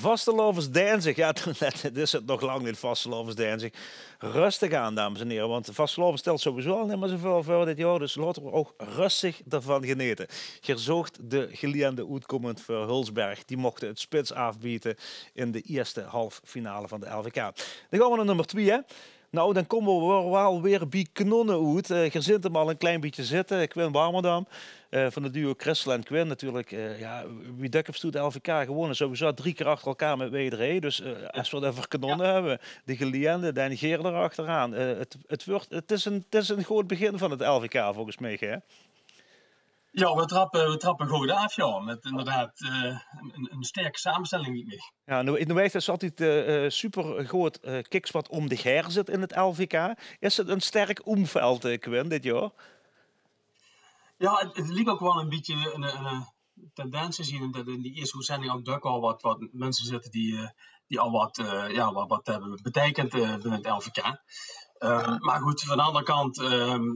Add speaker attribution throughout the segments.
Speaker 1: Vastelovens Danzig. Ja, dit is het nog lang niet, Vastelovens Danzig. Rustig aan, dames en heren. Want Vastelovens stelt sowieso al niet meer zoveel voor dit jaar. Dus laten we ook rustig ervan genieten. Gezocht de geleende uitkomend voor Hulsberg. Die mochten het spits afbieten in de eerste halffinale van de LVK. Dan gaan we naar nummer 2, hè. Nou, dan komen we wel weer bij kanonnen uit. Je zit hem al een klein beetje zitten. Quinn Warmerdam van de duo Christel en Quinn natuurlijk. Ja, wie dik op stoet de LVK gewonnen. Sowieso 3 keer achter elkaar met WDR. Dus als we het over kanonnen hebben, de geleende, Danny Geer erachteraan. Het is een goed begin van het LVK volgens mij, hè?
Speaker 2: Ja, we trappen goed af, ja. Met inderdaad een sterke samenstelling niet meer.
Speaker 1: Ja, nu weet het altijd super goed kiks wat om de her zit in het LVK. Is het een sterk omveld, Quinn, dit jaar?
Speaker 2: Ja, het liep ook wel een beetje een tendens te zien dat in die eerste uitzending ook duidelijk al wat mensen zitten die al wat hebben betekend binnen het LVK. Maar goed, van de andere kant,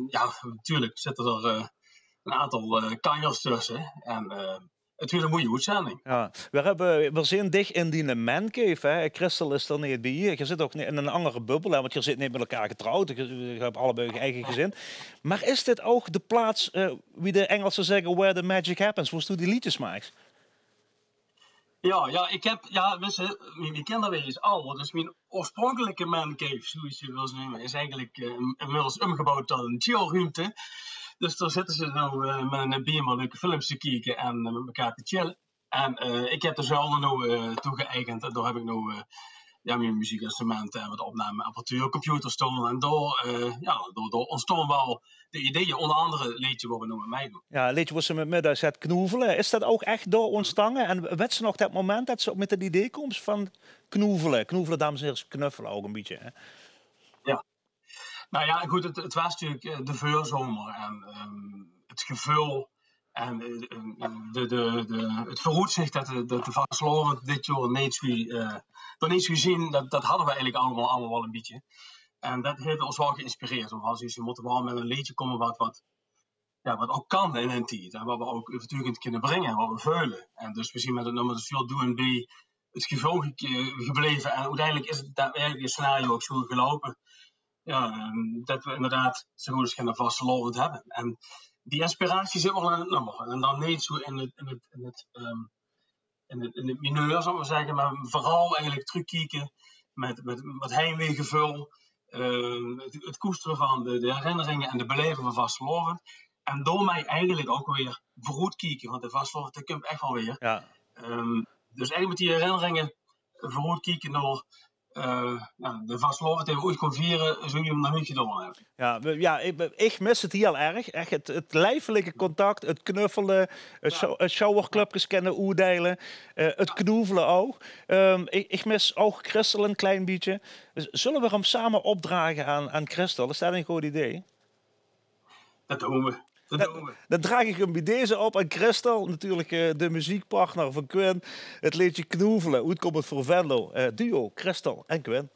Speaker 2: ja, natuurlijk zitten er een aantal kanjers tussen. En het weer een mooie uitzending.
Speaker 1: Ja, we zijn dicht in die mancave, hè. Christel is er niet bij je. Je zit ook in een andere bubbel, hè, want je zit niet met elkaar getrouwd. Je hebt allebei je eigen gezin. Maar is dit ook de plaats, wie de Engelsen zeggen, where the magic happens, waar je die liedjes maakt?
Speaker 2: Ja, ik heb, mensen, mijn kinderweg is al. Dus mijn oorspronkelijke mancave, zoals je wil zeggen, is eigenlijk inmiddels omgebouwd tot een chillruimte. Dus daar zitten ze nou met een bier maar leuke films te kijken en met elkaar te chillen. En ik heb de zuilen nou toegeëigend. En daar heb ik nou mijn muziekinstrumenten en wat opnameapparatuur, computer staan. En daar ontstaan wel de ideeën. Onder andere een liedje wat we nu met mij doen.
Speaker 1: Ja, een liedje wat ze met middag zet knoevelen. Is dat ook echt door ontstaan? En weet ze nog dat moment dat ze ook met het idee komt van knoevelen? Knoevelen, dames en heren, knuffelen ook een beetje, hè?
Speaker 2: Ja. Nou ja, goed, het was natuurlijk de voorzomer en het gevul en het vooruitzicht dat de Vastelovend dit jaar niet zo zien, dat hadden we eigenlijk allemaal wel een beetje. En dat heeft ons wel geïnspireerd. Dus je moet wel met een liedje komen wat ook kan in een tijd. En wat we ook natuurlijk kunnen brengen, wat we veulen. En dus we zien met het nummer dus veel doen bij het gevoel gebleven. En uiteindelijk is het daadwerkelijk een scenario ook zo gelopen. Ja, dat we inderdaad zo goed als geen Vastelovend hebben. En die inspiratie zit wel in het nummer. En dan niet zo in het mineur, zou ik maar zeggen. Maar vooral eigenlijk terugkijken met heimweeggevoel. Het koesteren van de herinneringen en de beleving van Vastelovend. En door mij eigenlijk ook weer vooruitkijken. Want de Vastelovend, dat komt echt wel weer.
Speaker 1: Ja.
Speaker 2: Dus eigenlijk met die herinneringen vooruitkijken door... de Vastelovend die we ooit kon vieren, zullen we hem nog niet gedaan hebben.
Speaker 1: Ja, ik mis het heel erg. Echt het lijfelijke contact, het knuffelen, het showerclubjes kennen oordelen, het knoevelen ook. Ik mis ook Christel een klein beetje. Zullen we hem samen opdragen aan Christel? Is dat een goed idee?
Speaker 2: Dat doen we.
Speaker 1: Dan draag ik hem bij deze op aan Christel, natuurlijk de muziekpartner van Quinn. Het liedje Knoevelen, uitkomend voor Venlo. Duo, Christel en Quinn.